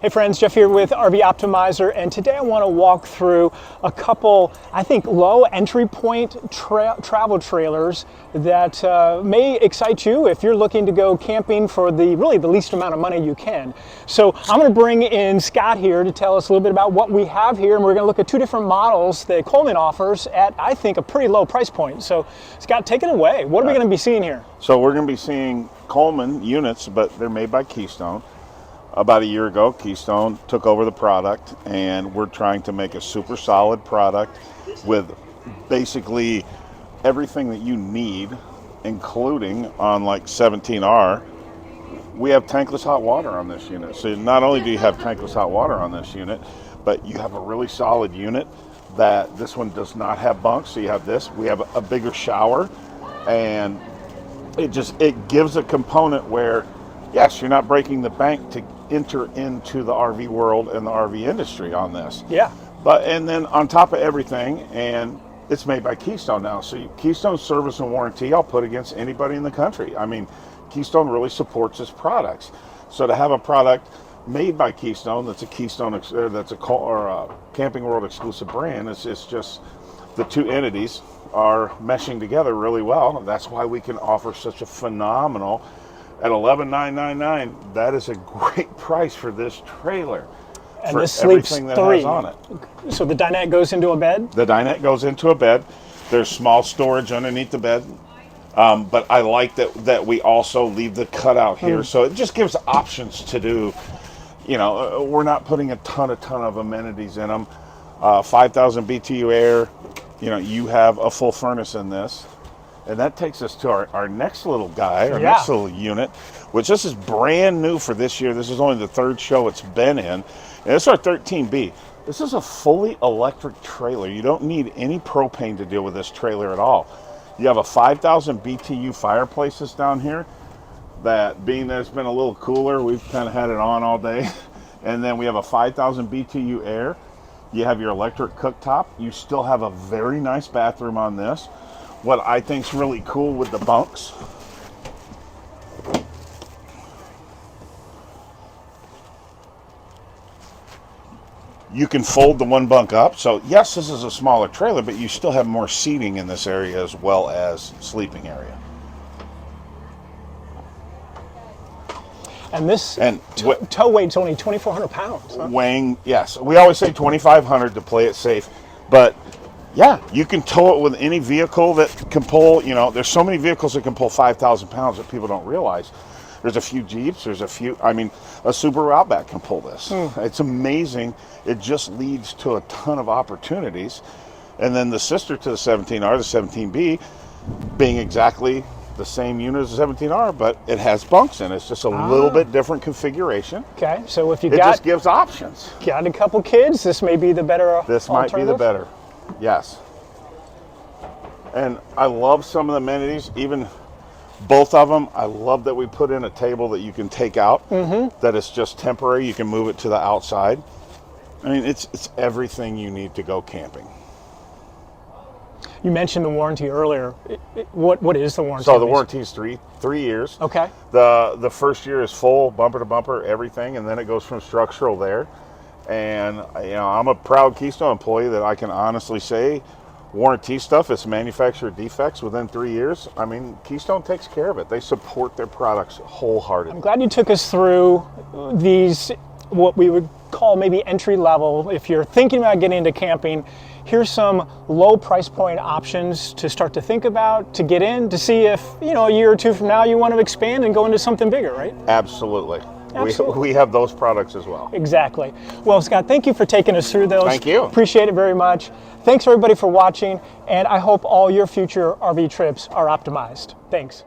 Hey friends, Jeff here with RV Optimizer, and today I want to walk through a couple, I think, low entry point travel trailers that may excite you if you're looking to go camping for really the least amount of money you can. So I'm going to bring in Scott here to tell us a little bit about what we have here, and we're going to look at two different models that Coleman offers at, I think, a pretty low price point. So Scott, take it away. What are we going to be seeing here? So we're going to be seeing Coleman units, but they're made by Keystone. About a year ago, Keystone took over the product, and we're trying to make a super solid product with basically everything that you need, including on like 17R. We have tankless hot water on this unit. So not only do you have tankless hot water on this unit, but you have a really solid unit that this one does not have bunks. So you have this, we have a bigger shower, and it gives a component where, yes, you're not breaking the bank to enter into the RV world and the RV industry on this. Yeah. And then on top of everything, and it's made by Keystone now. So Keystone service and warranty, I'll put against anybody in the country. I mean, Keystone really supports its products. So to have a product made by Keystone that's a Keystone, that's a Camping World exclusive brand, it's just the two entities are meshing together really well. That's why we can offer such a phenomenal, at $11,999, that is a great price for this trailer. And for this sleeps everything that three. has on it. So the dinette goes into a bed? The dinette goes into a bed. There's small storage underneath the bed. But I like that we also leave the cutout here. So it just gives options to do, you know, we're not putting a ton of amenities in them. 5,000 BTU air, you know, you have a full furnace in this. And that takes us to our next little guy, next little unit, which this is brand new for this year. This is only the third show it's been in. And this is our 13B. This is a fully electric trailer. You don't need any propane to deal with this trailer at all. You have a 5,000 BTU fireplaces down here that, being that it's been a little cooler, we've kind of had it on all day. And then we have a 5,000 BTU air. You have your electric cooktop. You still have a very nice bathroom on this. What I think is really cool with the bunks, you can fold the one bunk up. So yes, this is a smaller trailer, but you still have more seating in this area as well as sleeping area. And this tow weight's only 2,400 pounds. Huh? Weighing, yes. We always say 2,500 to play it safe, but yeah, you can tow it with any vehicle that can pull, you know, there's so many vehicles that can pull 5,000 pounds that people don't realize. There's a few Jeeps, there's a few, I mean, a Subaru Outback can pull this. It's amazing. It just leads to a ton of opportunities. And then the sister to the 17R, the 17B, being exactly the same unit as the 17R, but it has bunks in it. It's just a little bit different configuration. Okay, so if you it just gives options. Got a couple kids, this may be the better This might be the better. Yes. And I love some of the amenities, even both of them. I love that we put in a table that you can take out, that it's just temporary. You can move it to the outside. I mean, it's everything you need to go camping. You mentioned the warranty earlier. What is the warranty? So the warranty is three years. Okay. The first year is full, bumper to bumper, everything, and then it goes from structural there. And you know, I'm a proud Keystone employee that I can honestly say warranty stuff is manufacturer defects within 3 years. I mean, Keystone takes care of it. They support their products wholeheartedly. I'm glad you took us through these, what we would call maybe entry level. If you're thinking about getting into camping, here's some low price point options to start to think about, to get in, to see if, you know, a year or two from now you want to expand and go into something bigger, right? Absolutely. Absolutely. We have those products as well. Exactly. Well, Scott, thank you for taking us through those. Thank you. Appreciate it very much. Thanks everybody for watching, and I hope all your future RV trips are optimized. Thanks.